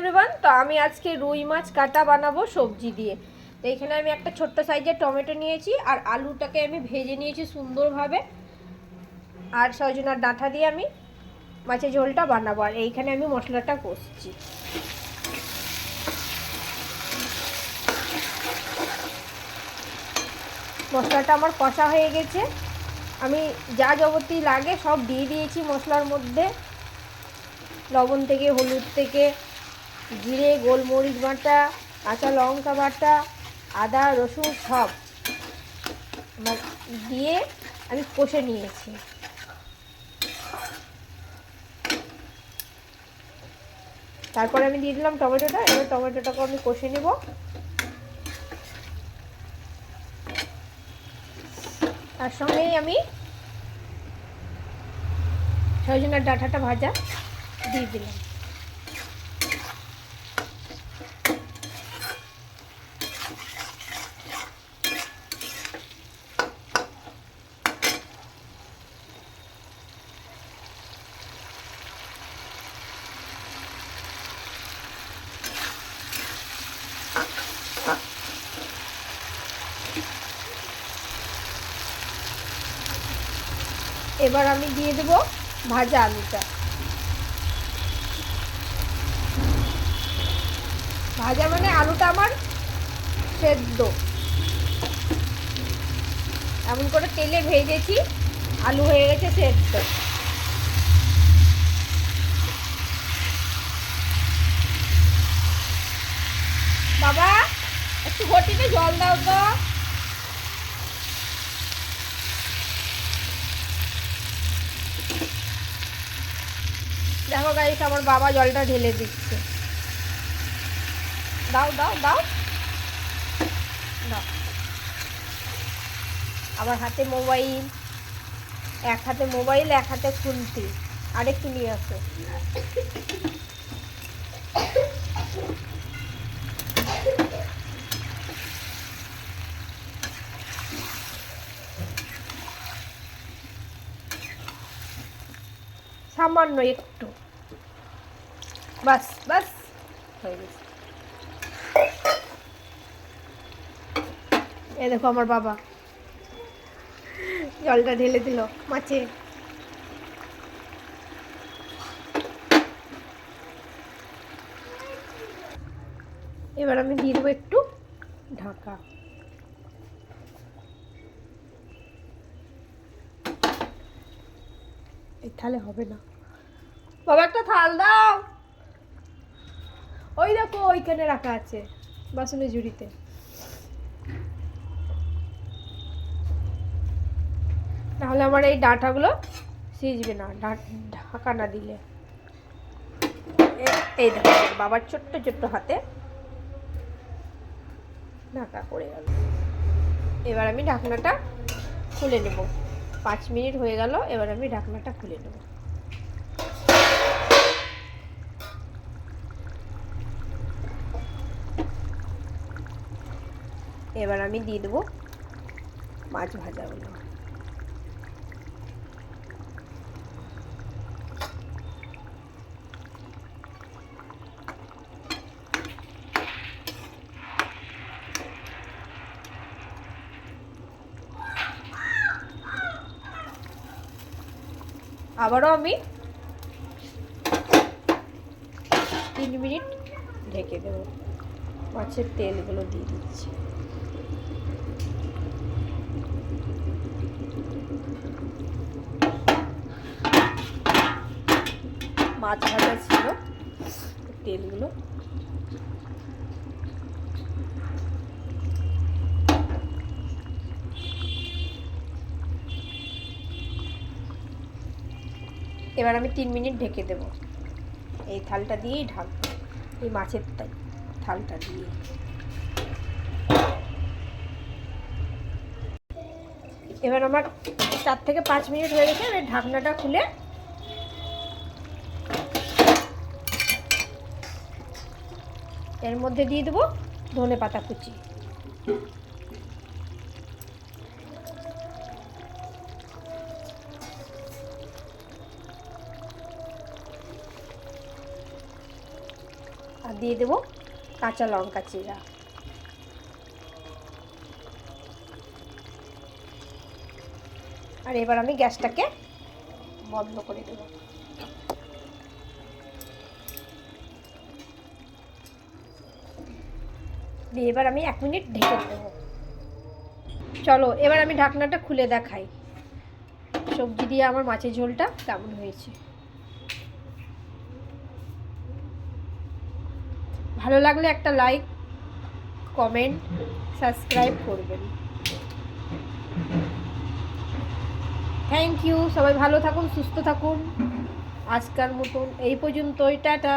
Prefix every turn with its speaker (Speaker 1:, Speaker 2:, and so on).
Speaker 1: Everyone, তো আমি আজকে রুই মাছ কাটা বানাবো সবজি দিয়ে। তো এখানে আমি একটা ছোট্ট সাইজের টমেটো নিয়েছি আর আলুটাকে আমি ভেজে নিয়েছি সুন্দরভাবে, আর সজনার ডাঁটা দিয়ে আমি মাছের ঝোলটা বানাবো। আর এইখানে আমি মশলাটা কষছি। মশলাটা আমার কষা হয়ে গেছে, আমি যা যাবতীয় লাগে সব দিয়ে দিয়েছি মশলার মধ্যে। লবণ থেকে হলুদ থেকে জিরে, গোলমরিচ বাটা, কাঁচা লঙ্কা বাটা, আদা রসুন সব দিয়ে আমি কষে নিয়েছি। তারপরে আমি দিয়ে দিলাম টমেটোটা। এবার টমেটোটাকে আমি কষে নেব। তার সঙ্গেই আমি সজনার ডাঁটাটা ভাজা দিয়ে দিলাম। এবার আমি দিয়ে দেব ভাজা আলুটা। ভাজা মানে আলুটা আমার সেদ্ধ, এমন করে তেলে ভেজেছি, আলু হয়ে গেছে সেদ্ধ। বাবা একটু ঘটিতে জল দাও তো। দেখো গাইস, আমার বাবা জলটা ঢেলে দিচ্ছে। দাও দাও দাও দাও। আবার হাতে মোবাইল, এক হাতে মোবাইল এক হাতে খুন্তি। আরেকটু নিয়ে আসো। সামান্য একটু, বাস বাস হয়ে গেছে। এই দেখো আমার বাবা জলটা ঢেলে দিল মাছে। এবার আমি দিয়ে দেবো একটু ঢাকা। এই থালে হবে না, বাবা একটা থাল দাও। ওই দেখো ওইখানে রাখা আছে বাসনের ঝুড়িতে। তাহলে আমার এই ডাঁটাগুলো সিজবে না ঢাকা না দিলে। এই দেখো বাবার ছোট্ট ছোট্ট হাতে ঢাকা পড়ে গেল। এবার আমি ঢাকনাটা খুলে নেব। 5 মিনিট হয়ে গেল, এবার আমি ঢাকনাটা খুলে নেব। এবার আমি দিয়ে দেবো মাছ ভাজাগুলো। আবারও আমি 3 মিনিট ঢেকে দেবো। মাছের তেলগুলো দিয়ে দিচ্ছি। মাছ ভাজা ছিল, তেলগুলো এবার আমি 3 মিনিট ঢেকে দেব। এই থালটা দিয়েই ঢাকবো, এই মাছের থালটা দিয়ে। এবার আমার 4 থেকে 5 মিনিট হয়ে গেছে। এবার ঢাকনাটা খুলে এর মধ্যে দিয়ে দেবো ধনেপাতা কুচি। আর দিয়ে দেবো কাঁচা লঙ্কা চিরা। আর এবার আমি গ্যাসটাকে বন্ধ করে দেব। দিয়ে এবার আমি 1 মিনিট ঢেকে দেব। চলো এবার আমি ঢাকনাটা খুলে দেখাই সবজি দিয়ে আমার মাছের ঝোলটা কেমন হয়েছে। ভালো লাগলে একটা লাইক, কমেন্ট, সাবস্ক্রাইব করবেন। Thank you. সবাই ভালো থাকুন, সুস্থ থাকুন। আজকের মতন এই পর্যন্তই, টাটা।